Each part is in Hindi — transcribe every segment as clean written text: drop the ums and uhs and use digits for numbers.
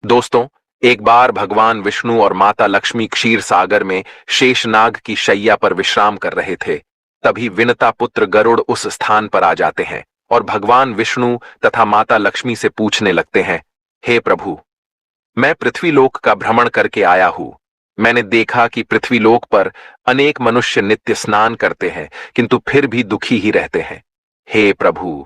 दोस्तों, एक बार भगवान विष्णु और माता लक्ष्मी क्षीर सागर में शेषनाग की शैया पर विश्राम कर रहे थे। तभी विनता पुत्र गरुड़ उस स्थान पर आ जाते हैं और भगवान विष्णु तथा माता लक्ष्मी से पूछने लगते हैं, हे प्रभु, मैं पृथ्वीलोक का भ्रमण करके आया हूं। मैंने देखा कि पृथ्वीलोक पर अनेक मनुष्य नित्य स्नान करते हैं, किंतु फिर भी दुखी ही रहते हैं। हे प्रभु,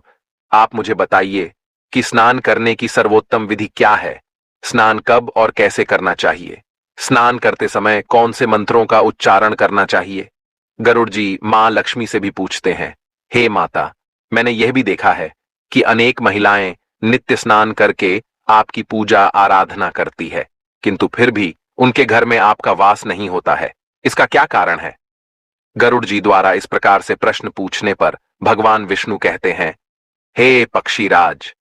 आप मुझे बताइए कि स्नान करने की सर्वोत्तम विधि क्या है? स्नान कब और कैसे करना चाहिए? स्नान करते समय कौन से मंत्रों का उच्चारण करना चाहिए? गरुड़ जी मां लक्ष्मी से भी पूछते हैं, हे माता, मैंने यह भी देखा है कि अनेक महिलाएं नित्य स्नान करके आपकी पूजा आराधना करती है, किंतु फिर भी उनके घर में आपका वास नहीं होता है। इसका क्या कारण है? गरुड़ जी द्वारा इस प्रकार से प्रश्न पूछने पर भगवान विष्णु कहते हैं, हे पक्षीराज,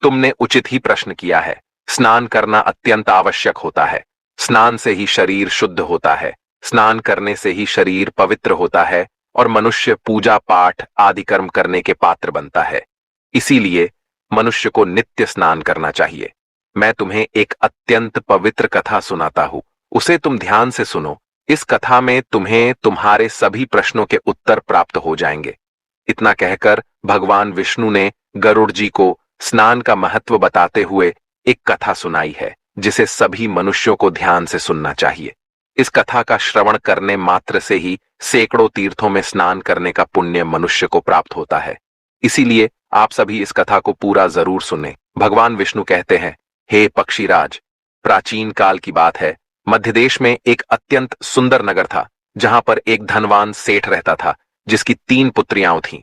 तुमने उचित ही प्रश्न किया है। स्नान करना अत्यंत आवश्यक होता है। स्नान से ही शरीर शुद्ध होता है। स्नान करने से ही शरीर पवित्र होता है और मनुष्य पूजा पाठ आदि कर्म करने के पात्र बनता है। इसीलिए मनुष्य को नित्य स्नान करना चाहिए। मैं तुम्हें एक अत्यंत पवित्र कथा सुनाता हूं, उसे तुम ध्यान से सुनो। इस कथा में तुम्हें तुम्हारे सभी प्रश्नों के उत्तर प्राप्त हो जाएंगे। इतना कहकर भगवान विष्णु ने गरुड़ जी को स्नान का महत्व बताते हुए एक कथा सुनाई है, जिसे सभी मनुष्यों को ध्यान से सुनना चाहिए। इस कथा का श्रवण करने मात्र से ही सैकड़ों तीर्थों में स्नान करने का पुण्य मनुष्य को प्राप्त होता है। इसीलिए आप सभी इस कथा को पूरा जरूर सुने। भगवान विष्णु कहते हैं, हे पक्षीराज, प्राचीन काल की बात है। मध्य देश में एक अत्यंत सुंदर नगर था, जहां पर एक धनवान सेठ रहता था, जिसकी 3 पुत्रियां थीं।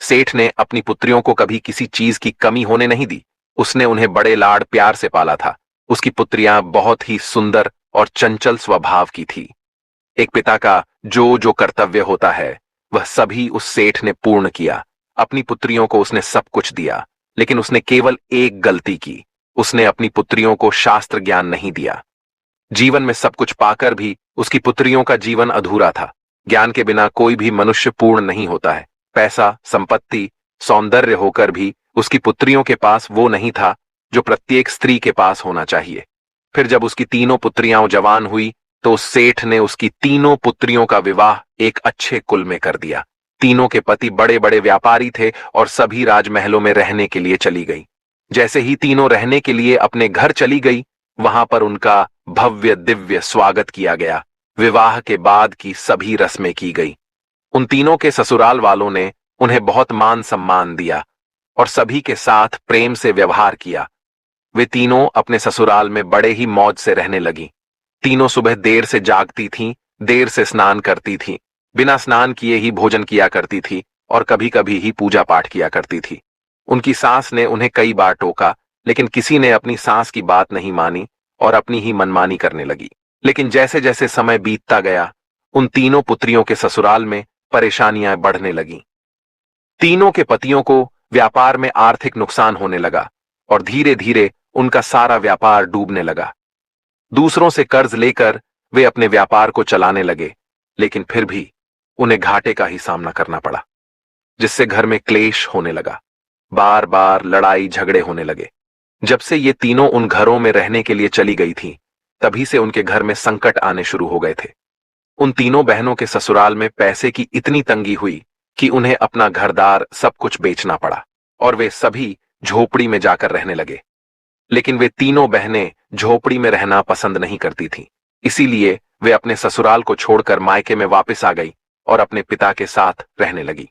सेठ ने अपनी पुत्रियों को कभी किसी चीज की कमी होने नहीं दी। उसने उन्हें बड़े लाड प्यार से पाला था। उसकी पुत्रियां बहुत ही सुंदर और चंचल स्वभाव की थी। एक पिता का जो जो कर्तव्य होता है, वह सभी उस सेठ ने पूर्ण किया। अपनी पुत्रियों को उसने सब कुछ दिया, लेकिन उसने केवल एक गलती की। उसने अपनी पुत्रियों को शास्त्र ज्ञान नहीं दिया। जीवन में सब कुछ पाकर भी उसकी पुत्रियों का जीवन अधूरा था। ज्ञान के बिना कोई भी मनुष्य पूर्ण नहीं होता है। पैसा, संपत्ति, सौंदर्य होकर भी उसकी पुत्रियों के पास वो नहीं था जो प्रत्येक स्त्री के पास होना चाहिए। फिर जब उसकी तीनों पुत्रियां जवान हुई, तो उस सेठ ने उसकी तीनों पुत्रियों का विवाह एक अच्छे कुल में कर दिया। तीनों के पति बड़े बड़े व्यापारी थे और सभी राजमहलों में रहने के लिए चली गई। जैसे ही तीनों रहने के लिए अपने घर चली गई, वहां पर उनका भव्य दिव्य स्वागत किया गया। विवाह के बाद की सभी रस्में की गई। उन तीनों के ससुराल वालों ने उन्हें बहुत मान सम्मान दिया और सभी के साथ प्रेम से व्यवहार किया। वे तीनों अपने ससुराल में बड़े ही मौज से रहने लगी। तीनों सुबह देर से जागती थीं, देर से स्नान करती थीं, बिना स्नान किए ही भोजन किया करती थी और कभी कभी ही पूजा पाठ किया करती थी। उनकी सास ने उन्हें कई बार टोका, लेकिन किसी ने अपनी सास की बात नहीं मानी और अपनी ही मनमानी करने लगी। लेकिन जैसे जैसे समय बीतता गया, उन तीनों पुत्रियों के ससुराल में परेशानियां बढ़ने लगीं। तीनों के पतियों को व्यापार में आर्थिक नुकसान होने लगा और धीरे धीरे उनका सारा व्यापार डूबने लगा। दूसरों से कर्ज लेकर वे अपने व्यापार को चलाने लगे, लेकिन फिर भी उन्हें घाटे का ही सामना करना पड़ा, जिससे घर में क्लेश होने लगा। बार बार लड़ाई झगड़े होने लगे। जब से ये तीनों उन घरों में रहने के लिए चली गई थीं, तभी से उनके घर में संकट आने शुरू हो गए थे। उन तीनों बहनों के ससुराल में पैसे की इतनी तंगी हुई कि उन्हें अपना घरदार सब कुछ बेचना पड़ा और वे सभी झोपड़ी में जाकर रहने लगे। लेकिन वे तीनों बहनें झोपड़ी में रहना पसंद नहीं करती थीं। इसीलिए वे अपने ससुराल को छोड़कर मायके में वापस आ गई और अपने पिता के साथ रहने लगी।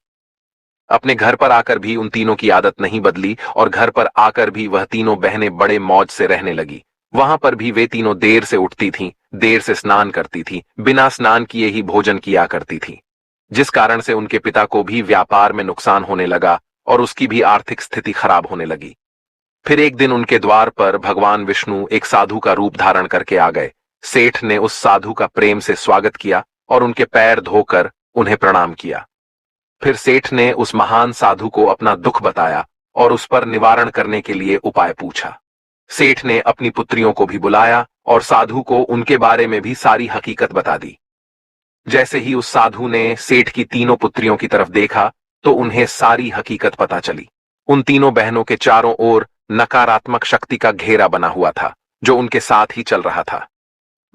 अपने घर पर आकर भी उन तीनों की आदत नहीं बदली और घर पर आकर भी वह तीनों बहनें बड़े मौज से रहने लगी। वहां पर भी वे तीनों देर से उठती थीं, देर से स्नान करती थीं, बिना स्नान किए ही भोजन किया करती थीं, जिस कारण से उनके पिता को भी व्यापार में नुकसान होने लगा और उसकी भी आर्थिक स्थिति खराब होने लगी। फिर एक दिन उनके द्वार पर भगवान विष्णु एक साधु का रूप धारण करके आ गए। सेठ ने उस साधु का प्रेम से स्वागत किया और उनके पैर धोकर उन्हें प्रणाम किया। फिर सेठ ने उस महान साधु को अपना दुख बताया और उस पर निवारण करने के लिए उपाय पूछा। सेठ ने अपनी पुत्रियों को भी बुलाया और साधु को उनके बारे में भी सारी हकीकत बता दी। जैसे ही उस साधु ने सेठ की तीनों पुत्रियों की तरफ देखा, तो उन्हें सारी हकीकत पता चली। उन तीनों बहनों के चारों ओर नकारात्मक शक्ति का घेरा बना हुआ था जो उनके साथ ही चल रहा था।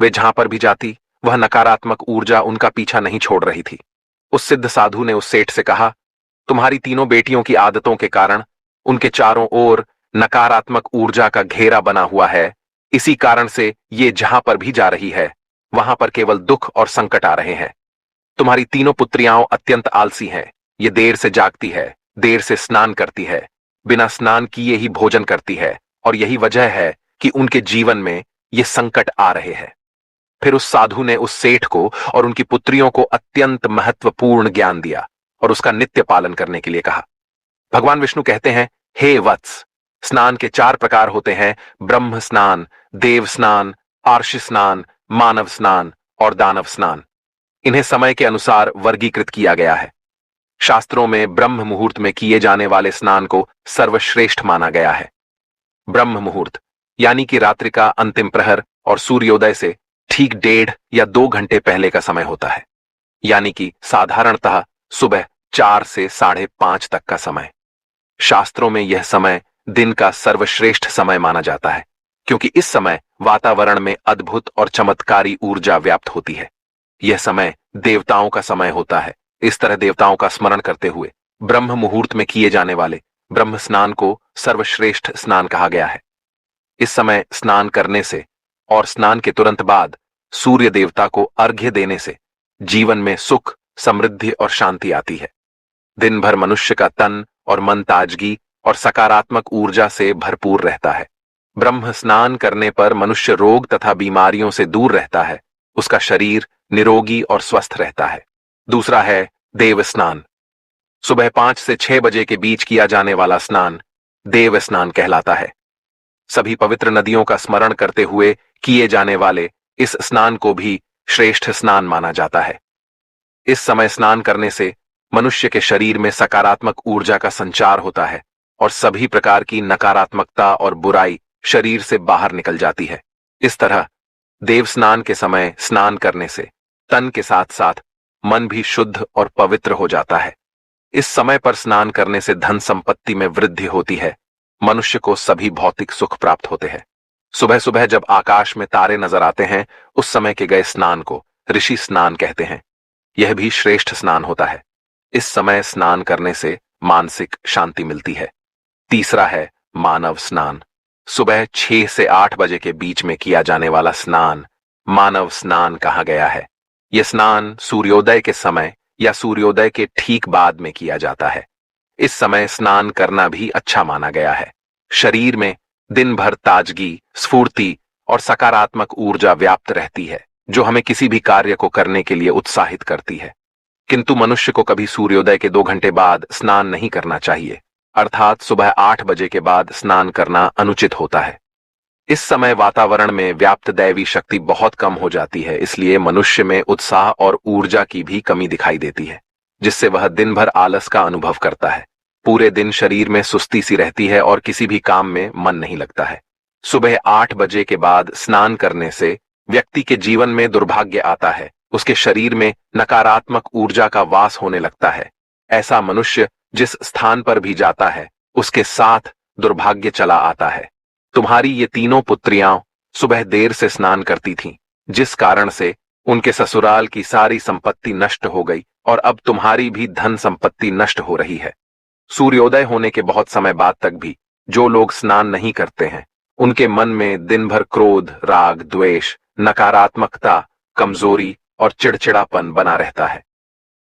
वे जहां पर भी जाती, वह नकारात्मक ऊर्जा उनका पीछा नहीं छोड़ रही थी। उस सिद्ध साधु ने उस सेठ से कहा, तुम्हारी तीनों बेटियों की आदतों के कारण उनके चारों ओर नकारात्मक ऊर्जा का घेरा बना हुआ है। इसी कारण से ये जहां पर भी जा रही है, वहां पर केवल दुख और संकट आ रहे हैं। तुम्हारी तीनों पुत्रियां अत्यंत आलसी हैं। ये देर से जागती है, देर से स्नान करती है, बिना स्नान किए ही भोजन करती है, और यही वजह है कि उनके जीवन में ये संकट आ रहे हैं। फिर उस साधु ने उस सेठ को और उनकी पुत्रियों को अत्यंत महत्वपूर्ण ज्ञान दिया और उसका नित्य पालन करने के लिए कहा। भगवान विष्णु कहते हैं, हे वत्स, स्नान के 4 प्रकार होते हैं: ब्रह्म स्नान, देव स्नान, आर्ष स्नान, मानव स्नान और दानव स्नान। इन्हें समय के अनुसार वर्गीकृत किया गया है। शास्त्रों में ब्रह्म मुहूर्त में किए जाने वाले स्नान को सर्वश्रेष्ठ माना गया है। ब्रह्म मुहूर्त यानी कि रात्रि का अंतिम प्रहर और सूर्योदय से ठीक 1.5 या 2 घंटे पहले का समय होता है, यानी कि साधारणतः सुबह 4 से 5:30 तक का समय। शास्त्रों में यह समय दिन का सर्वश्रेष्ठ समय माना जाता है, क्योंकि इस समय वातावरण में अद्भुत और चमत्कारी ऊर्जा व्याप्त होती है। यह समय देवताओं का समय होता है। इस तरह देवताओं का स्मरण करते हुए ब्रह्म मुहूर्त में किए जाने वाले ब्रह्म स्नान को सर्वश्रेष्ठ स्नान कहा गया है। इस समय स्नान करने से और स्नान के तुरंत बाद सूर्य देवता को अर्घ्य देने से जीवन में सुख, समृद्धि और शांति आती है। दिन भर मनुष्य का तन और मन ताजगी और सकारात्मक ऊर्जा से भरपूर रहता है। ब्रह्म स्नान करने पर मनुष्य रोग तथा बीमारियों से दूर रहता है। उसका शरीर निरोगी और स्वस्थ रहता है। दूसरा है देव स्नान। सुबह 5 से 6 बजे के बीच किया जाने वाला स्नान देव स्नान कहलाता है। सभी पवित्र नदियों का स्मरण करते हुए किए जाने वाले इस स्नान को भी श्रेष्ठ स्नान माना जाता है। इस समय स्नान करने से मनुष्य के शरीर में सकारात्मक ऊर्जा का संचार होता है और सभी प्रकार की नकारात्मकता और बुराई शरीर से बाहर निकल जाती है। इस तरह देव स्नान के समय स्नान करने से तन के साथ साथ मन भी शुद्ध और पवित्र हो जाता है। इस समय पर स्नान करने से धन संपत्ति में वृद्धि होती है। मनुष्य को सभी भौतिक सुख प्राप्त होते हैं। सुबह सुबह जब आकाश में तारे नजर आते हैं, उस समय के गए स्नान को ऋषि स्नान कहते हैं। यह भी श्रेष्ठ स्नान होता है। इस समय स्नान करने से मानसिक शांति मिलती है। तीसरा है मानव स्नान। सुबह 6 से 8 बजे के बीच में किया जाने वाला स्नान मानव स्नान कहा गया है। यह स्नान सूर्योदय के समय या सूर्योदय के ठीक बाद में किया जाता है। इस समय स्नान करना भी अच्छा माना गया है। शरीर में दिन भर ताजगी, स्फूर्ति और सकारात्मक ऊर्जा व्याप्त रहती है, जो हमें किसी भी कार्य को करने के लिए उत्साहित करती है। किंतु मनुष्य को कभी सूर्योदय के 2 घंटे बाद स्नान नहीं करना चाहिए, अर्थात सुबह 8 बजे के बाद स्नान करना अनुचित होता है। इस समय वातावरण में व्याप्त दैवी शक्ति बहुत कम हो जाती है, इसलिए मनुष्य में उत्साह और ऊर्जा की भी कमी दिखाई देती है, जिससे वह दिन भर आलस का अनुभव करता है। पूरे दिन शरीर में सुस्ती सी रहती है और किसी भी काम में मन नहीं लगता है। सुबह 8 बजे के बाद स्नान करने से व्यक्ति के जीवन में दुर्भाग्य आता है। उसके शरीर में नकारात्मक ऊर्जा का वास होने लगता है। ऐसा मनुष्य जिस स्थान पर भी जाता है, उसके साथ दुर्भाग्य चला आता है। तुम्हारी ये तीनों पुत्रियां सुबह देर से स्नान करती थीं, जिस कारण से उनके ससुराल की सारी संपत्ति नष्ट हो गई और अब तुम्हारी भी धन संपत्ति नष्ट हो रही है। सूर्योदय होने के बहुत समय बाद तक भी जो लोग स्नान नहीं करते हैं, उनके मन में दिन भर क्रोध, राग, द्वेष, नकारात्मकता, कमजोरी और चिड़चिड़ापन बना रहता है,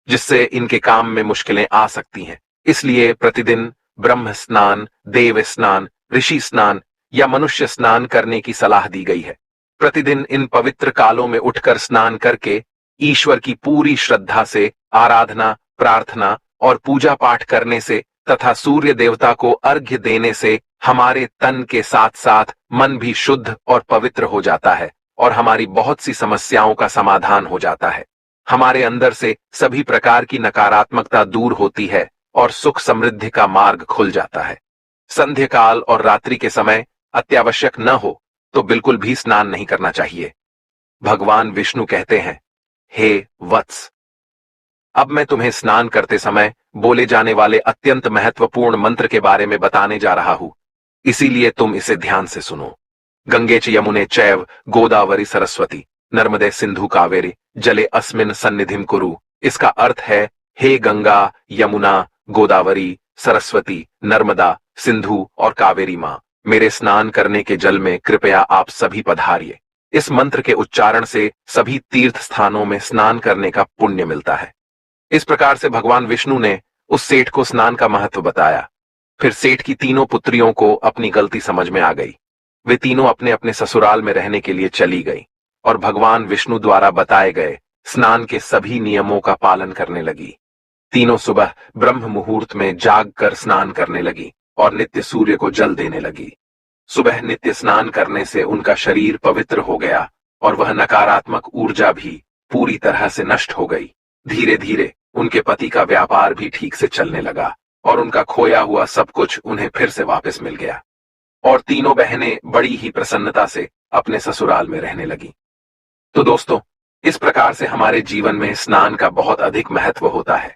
जिससे इनके काम में मुश्किलें आ सकती हैं। इसलिए प्रतिदिन ब्रह्म स्नान, देव स्नान, ऋषि स्नान या मनुष्य स्नान करने की सलाह दी गई है। प्रतिदिन इन पवित्र कालों में उठकर स्नान करके ईश्वर की पूरी श्रद्धा से आराधना, प्रार्थना और पूजा पाठ करने से तथा सूर्य देवता को अर्घ्य देने से हमारे तन के साथ साथ मन भी शुद्ध और पवित्र हो जाता है और हमारी बहुत सी समस्याओं का समाधान हो जाता है। हमारे अंदर से सभी प्रकार की नकारात्मकता दूर होती है और सुख समृद्धि का मार्ग खुल जाता है। संध्या काल और रात्रि के समय अत्यावश्यक न हो तो बिल्कुल भी स्नान नहीं करना चाहिए। भगवान विष्णु कहते हैं, हे वत्स, अब मैं तुम्हें स्नान करते समय बोले जाने वाले अत्यंत महत्वपूर्ण मंत्र के बारे में बताने जा रहा हूं, इसीलिए तुम इसे ध्यान से सुनो। गंगे च यमुने चैव गोदावरी सरस्वती नर्मदे सिंधु कावेरी जले अस्मिन सन्निधिम कुरु। इसका अर्थ है, हे गंगा, यमुना, गोदावरी, सरस्वती, नर्मदा, सिंधु और कावेरी मां, मेरे स्नान करने के जल में कृपया आप सभी पधारिए। इस मंत्र के उच्चारण से सभी तीर्थ स्थानों में स्नान करने का पुण्य मिलता है। इस प्रकार से भगवान विष्णु ने उस सेठ को स्नान का महत्व बताया। फिर सेठ की तीनों पुत्रियों को अपनी गलती समझ में आ गई। वे तीनों अपने अपने ससुराल में रहने के लिए चली गई और भगवान विष्णु द्वारा बताए गए स्नान के सभी नियमों का पालन करने लगी। तीनों सुबह ब्रह्म मुहूर्त में जाग कर स्नान करने लगी और नित्य सूर्य को जल देने लगी। सुबह नित्य स्नान करने से उनका शरीर पवित्र हो गया और वह नकारात्मक ऊर्जा भी पूरी तरह से नष्ट हो गई। धीरे धीरे उनके पति का व्यापार भी ठीक से चलने लगा और उनका खोया हुआ सब कुछ उन्हें फिर से वापस मिल गया और तीनों बहनें बड़ी ही प्रसन्नता से अपने ससुराल में रहने लगी। तो दोस्तों, इस प्रकार से हमारे जीवन में स्नान का बहुत अधिक महत्व होता है।